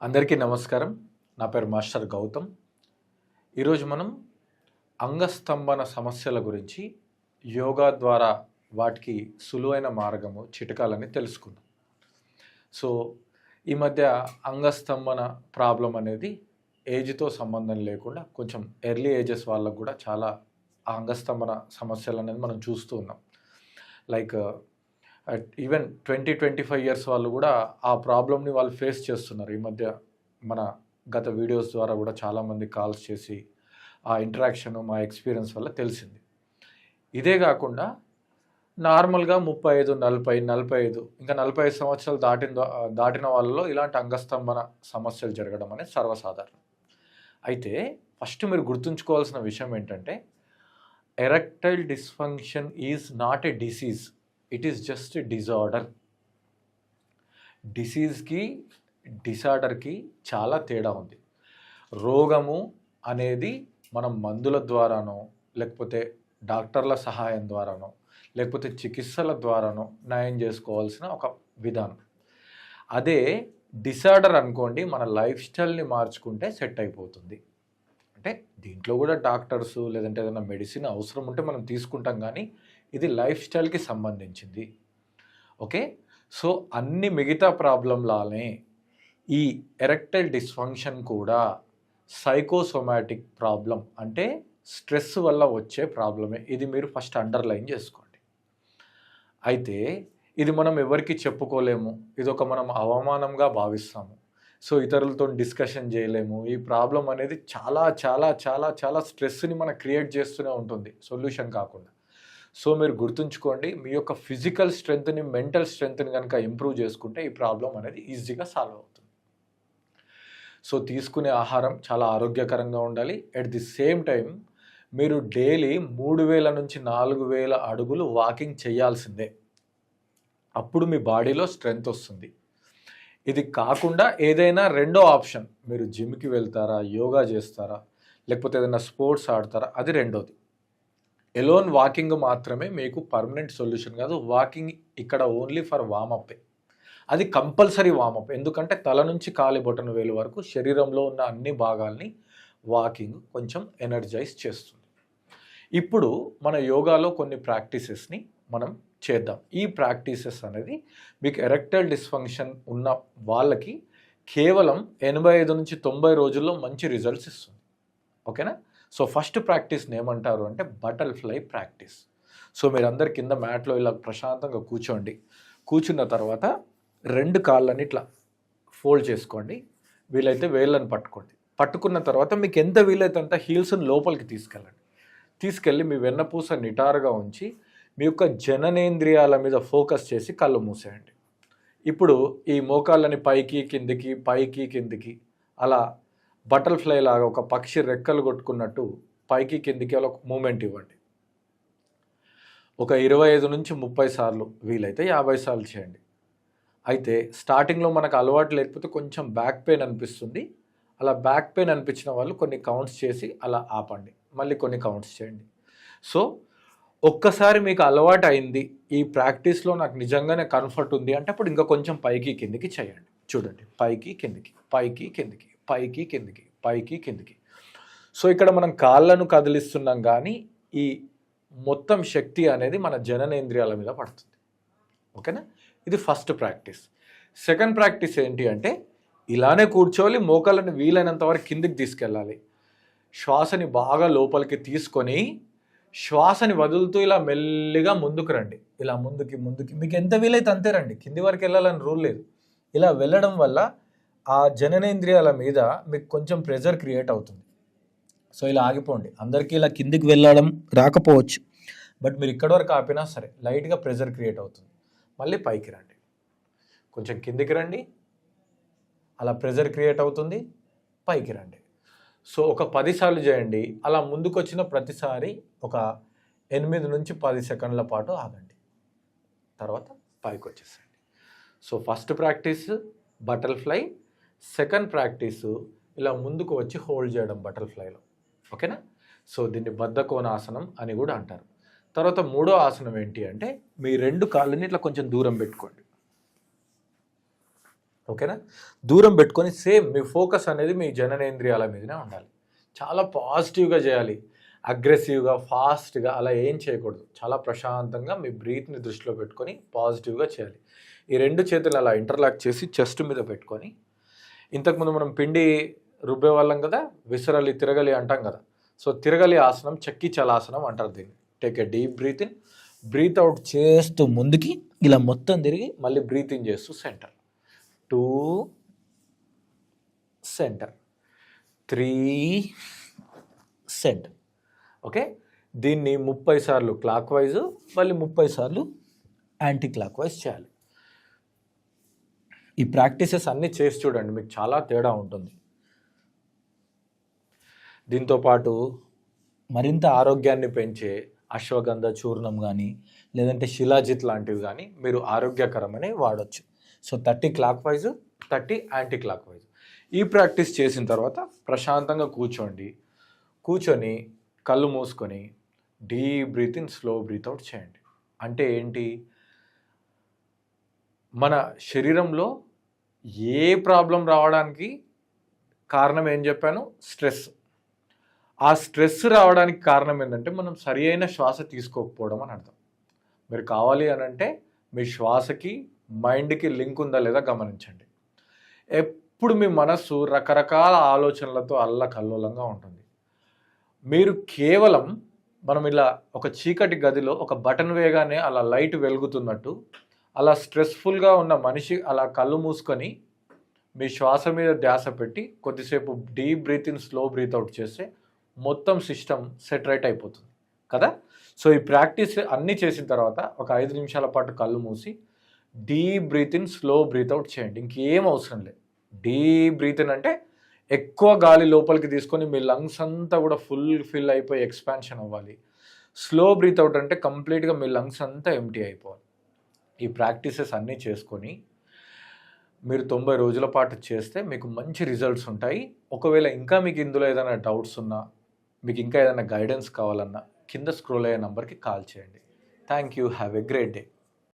అందరికీ నమస్కారం. నా పేరు మాస్టర్ గౌతమ్. ఈరోజు మనం అంగస్తంభన సమస్యల గురించి యోగా ద్వారా వాటికి సులువైన మార్గము చిట్కాలని తెలుసుకుందాం. సో ఈ మధ్య అంగస్తంభన ప్రాబ్లం అనేది ఏజ్తో సంబంధం లేకుండా కొంచెం ఎర్లీ ఏజెస్ వాళ్ళకు కూడా చాలా ఆ అంగస్తంభన సమస్యలు అనేది మనం చూస్తూ ఉన్నాం. లైక్ ఈవెన్ 20-25 ఇయర్స్ వాళ్ళు కూడా ఆ ప్రాబ్లమ్ని వాళ్ళు ఫేస్ చేస్తున్నారు. ఈ మధ్య మన గత వీడియోస్ ద్వారా కూడా చాలామంది కాల్స్ చేసి ఆ ఇంటరాక్షన్ మా ఎక్స్పీరియన్స్ వల్ల తెలిసింది. ఇదే కాకుండా నార్మల్గా 35, 40, 45 ఇంకా 45 సంవత్సరాలు దాటిన వాళ్ళలో ఇలాంటి అంగస్తంభన సమస్యలు జరగడం అనేది సర్వసాధారణం. అయితే ఫస్ట్ మీరు గుర్తుంచుకోవాల్సిన విషయం ఏంటంటే erectile dysfunction is not a disease, it is just disorder. డిసీజ్కి డిసార్డర్కి చాలా తేడా ఉంది. రోగము అనేది మనం మందుల ద్వారానో లేకపోతే డాక్టర్ల సహాయం ద్వారానో లేకపోతే చికిత్సల ద్వారానో నయం చేసుకోవాల్సిన ఒక విధానం. అదే డిసార్డర్ అనుకోండి, మన లైఫ్ స్టైల్ని మార్చుకుంటే సెట్ అయిపోతుంది. అంటే దీంట్లో కూడా డాక్టర్స్ లేదంటే ఏదైనా మెడిసిన్ అవసరం ఉంటే మనం తీసుకుంటాం, కానీ ఇది లైఫ్ స్టైల్కి సంబంధించింది. ఓకే, సో అన్ని మిగతా ప్రాబ్లంలానే ఈ ఎరెక్టైల్ డిస్ఫంక్షన్ కూడా సైకోసోమాటిక్ ప్రాబ్లం, అంటే స్ట్రెస్ వల్ల వచ్చే ప్రాబ్లమే. ఇది మీరు ఫస్ట్ అండర్లైన్ చేసుకోండి. అయితే ఇది మనం ఎవరికి చెప్పుకోలేము, ఇది మనం అవమానంగా భావిస్తాము. సో ఇతరులతో డిస్కషన్ చేయలేము. ఈ ప్రాబ్లం అనేది చాలా చాలా చాలా చాలా స్ట్రెస్ని మనకు క్రియేట్ చేస్తూనే ఉంటుంది, సొల్యూషన్ కాకుండా. సో మీరు గుర్తుంచుకోండి, మీ యొక్క ఫిజికల్ స్ట్రెంగ్త్ని మెంటల్ స్ట్రెంగ్త్ని కనుక ఇంప్రూవ్ చేసుకుంటే ఈ ప్రాబ్లం అనేది ఈజీగా సాల్వ్ అవుతుంది. సో తీసుకునే ఆహారం చాలా ఆరోగ్యకరంగా ఉండాలి. ఎట్ ది సేమ్ టైం మీరు డైలీ 3000 నుంచి 4000 అడుగులు వాకింగ్ చేయాల్సిందే. అప్పుడు మీ బాడీలో స్ట్రెంగ్త్ వస్తుంది. ఇది కాకుండా ఏదైనా రెండో ఆప్షన్, మీరు జిమ్కి వెళ్తారా, యోగా చేస్తారా, లేకపోతే ఏదైనా స్పోర్ట్స్ ఆడతారా, అది రెండోది. ఎలోన్ వాకింగ్ మాత్రమే మీకు పర్మనెంట్ సొల్యూషన్ కాదు. వాకింగ్ ఇక్కడ ఓన్లీ ఫర్ వామప్. అది కంపల్సరీ వామప్. ఎందుకంటే తల నుంచి కాలి బొటన వేలు వరకు శరీరంలో ఉన్న అన్ని భాగాల్ని వాకింగ్ కొంచెం ఎనర్జైజ్ చేస్తుంది. ఇప్పుడు మన యోగాలో కొన్ని ప్రాక్టీసెస్ని మనం చేద్దాం. ఈ ప్రాక్టీసెస్ అనేది మీకు ఎరెక్టైల్ డిస్ఫంక్షన్ ఉన్న వాళ్ళకి కేవలం 85 నుంచి 90 రోజుల్లో మంచి రిజల్ట్స్ ఇస్తుంది. ఓకేనా? సో ఫస్ట్ ప్రాక్టీస్ని ఏమంటారు అంటే బటర్ఫ్లై ప్రాక్టీస్. సో మీరందరు కింద మ్యాట్లో ఇలా ప్రశాంతంగా కూర్చోండి. కూర్చున్న తర్వాత 2 కాళ్ళని ఇట్లా ఫోల్డ్ చేసుకోండి. వీలైతే వేళ్ళని పట్టుకోండి. పట్టుకున్న తర్వాత మీకు ఎంత వీలైతే అంత హీల్స్ని లోపలికి తీసుకెళ్ళి మీ వెన్నపూస నిటారుగా ఉంచి మీ యొక్క జననేంద్రియాల మీద ఫోకస్ చేసి కళ్ళు మూసేయండి. ఇప్పుడు ఈ మోకాళ్ళని పైకి కిందికి అలా బటర్ఫ్లై లాగా ఒక పక్షి రెక్కలు కొట్టుకున్నట్టు పైకి కిందికి అలా మూమెంట్ ఇవ్వండి. ఒక 25 నుంచి 30 సార్లు, వీలైతే 50 సార్లు చేయండి. అయితే స్టార్టింగ్లో మనకు అలవాటు లేకపోతే కొంచెం బ్యాక్ పెయిన్ అనిపిస్తుంది. అలా బ్యాక్ పెయిన్ అనిపించిన వాళ్ళు కొన్ని కౌంట్స్ చేసి అలా ఆపండి, మళ్ళీ కొన్ని కౌంట్స్ చేయండి. సో ఒక్కసారి మీకు అలవాటు అయింది, ఈ ప్రాక్టీస్లో నాకు నిజంగానే కంఫర్ట్ ఉంది అంటే అప్పుడు ఇంకా కొంచెం పైకి కిందికి చేయండి. చూడండి, పైకి కిందికి. సో ఇక్కడ మనం కాళ్ళను కదిలిస్తున్నాం, కానీ ఈ మొత్తం శక్తి అనేది మన జననేంద్రియాల మీద పడుతుంది. ఓకేనా? ఇది ఫస్ట్ ప్రాక్టీస్. సెకండ్ ప్రాక్టీస్ ఏంటి అంటే ఇలానే కూర్చోవాలి, మోకాళ్ళని వీలైనంత వరకు కిందికి తీసుకెళ్ళాలి. శ్వాసని బాగా లోపలికి తీసుకొని శ్వాసని వదులుతూ ఇలా మెల్లిగా ముందుకు రండి. ఇలా ముందుకి మీకు ఎంత వీలైతే అంతే రండి, కింది వరకు వెళ్ళాలని రూల్ లేదు. ఇలా వెళ్ళడం వల్ల ఆ జననేంద్రియాల మీద మీకు కొంచెం ప్రెజర్ క్రియేట్ అవుతుంది. సో ఇలా ఆగిపోండి. అందరికీ ఇలా కిందికి వెళ్ళడం రాకపోవచ్చు, బట్ మీరు ఇక్కడి వరకు ఆపినా సరే లైట్గా ప్రెజర్ క్రియేట్ అవుతుంది. మళ్ళీ పైకి రండి, కొంచెం కిందికి రండి, అలా ప్రెజర్ క్రియేట్ అవుతుంది, పైకి రండి. సో ఒక 10 సార్లు చేయండి. అలా ముందుకు వచ్చిన ప్రతిసారి ఒక 8 నుంచి 10 సెకండ్ల పాటు ఆగండి, తర్వాత పైకి వచ్చేసేయండి. So first practice butterfly, second practice ఇలా ముందుకు వచ్చి హోల్డ్ చేయడం బటర్ఫ్లైలో. ఓకేనా? సో దీన్ని బద్ధకోణాసనం అని కూడా అంటారు. తర్వాత మూడో ఆసనం ఏంటి అంటే మీ 2 కాళ్ళని ఇట్లా కొంచెం దూరం పెట్టుకోండి. ఓకేనా? దూరం పెట్టుకొని సేమ్ మీ ఫోకస్ అనేది మీ జననేంద్రియాల మీదనే ఉండాలి. చాలా పాజిటివ్గా చేయాలి. అగ్రెసివ్గా, ఫాస్ట్గా అలా ఏం చేయకూడదు. చాలా ప్రశాంతంగా మీ బ్రీత్ని దృష్టిలో పెట్టుకొని పాజిటివ్గా చేయాలి. ఈ 2 చేతులు అలా ఇంటర్లాక్ చేసి చెస్ట్ మీద పెట్టుకొని, ఇంతకుముందు మనం పిండి రుబ్బే వాళ్ళం కదా, విసరలి తిరగలి అంటాం కదా. సో తిరగలి ఆసనం, చక్కి చలాసనం అంటారు దీన్ని. Take a deep breath in, breath out చేస్తూ ముందుకి ఇలా మొత్తం తిరిగి మళ్ళీ బ్రీత్ ఇన్ చేస్తూ సెంటర్. 2 centre, 3 centre. ఓకే, దీన్ని 30 సార్లు క్లాక్ వైజ్, మళ్ళీ 30 సార్లు యాంటీ క్లాక్ వైజ్ చేయాలి. ఈ ప్రాక్టీసెస్ అన్నీ చేసి చూడండి, మీకు చాలా తేడా ఉంటుంది. దీంతోపాటు మరింత ఆరోగ్యాన్ని పెంచే అశ్వగంధ చూర్ణం కానీ లేదంటే శిలాజిత్ లాంటివి కానీ మీరు ఆరోగ్యకరమని వాడచ్చు. So 30 clockwise, 30 anticlockwise. ఈ ప్రాక్టీస్ చేసిన తర్వాత ప్రశాంతంగా కూర్చొని కళ్ళు మూసుకొని deep breath in, slow breath out చేయండి. అంటే ఏంటి, మన శరీరంలో ఏ ప్రాబ్లం రావడానికి కారణం ఏం చెప్పాను, స్ట్రెస్. ఆ స్ట్రెస్ రావడానికి కారణం ఏంటంటే మనం సరి అయిన శ్వాస తీసుకోకపోవడం అని అర్థం. మీరు కావాలి అని అంటే మీ శ్వాసకి మైండ్కి లింక్ ఉందా లేదా గమనించండి. ఎప్పుడు మీ మనస్సు రకరకాల ఆలోచనలతో అల్లకల్లోలంగా ఉంటుంది. మీరు కేవలం మనం ఇలా ఒక చీకటి గదిలో ఒక బటన్ వేయగానే అలా లైట్ వెలుగుతున్నట్టు, అలా స్ట్రెస్ఫుల్గా ఉన్న మనిషి అలా కళ్ళు మూసుకొని మీ శ్వాస మీద ధ్యాస పెట్టి కొద్దిసేపు deep breath in, slow breath out చేస్తే మొత్తం సిస్టమ్ సెట్ రైట్ అయిపోతుంది కదా. సో ఈ ప్రాక్టీస్ అన్నీ చేసిన తర్వాత ఒక 5 నిమిషాల పాటు కళ్ళు మూసి deep breath in, slow breath out చేయండి. ఇంకేం అవసరం లేదు. డీప్ బ్రీత్ ఇన్ అంటే ఎక్కువ గాలి లోపలికి తీసుకొని మీ లంగ్స్ అంతా కూడా ఫిల్ అయిపోయి ఎక్స్పాన్షన్ అవ్వాలి. స్లో బ్రీత్ అవుట్ అంటే కంప్లీట్గా మీ లంగ్స్ అంతా ఎంటీ అయిపోవాలి. ఈ ప్రాక్టీసెస్ అన్నీ చేసుకొని మీరు 90 రోజుల పాటు చేస్తే మీకు మంచి రిజల్ట్స్ ఉంటాయి. ఒకవేళ ఇంకా మీకు ఇందులో ఏదైనా డౌట్స్ ఉన్నా, మీకు ఇంకా ఏదైనా గైడెన్స్ కావాలన్నా కింద స్క్రోల్ అయ్యే నెంబర్కి కాల్ చేయండి. Thank you. Have a great day.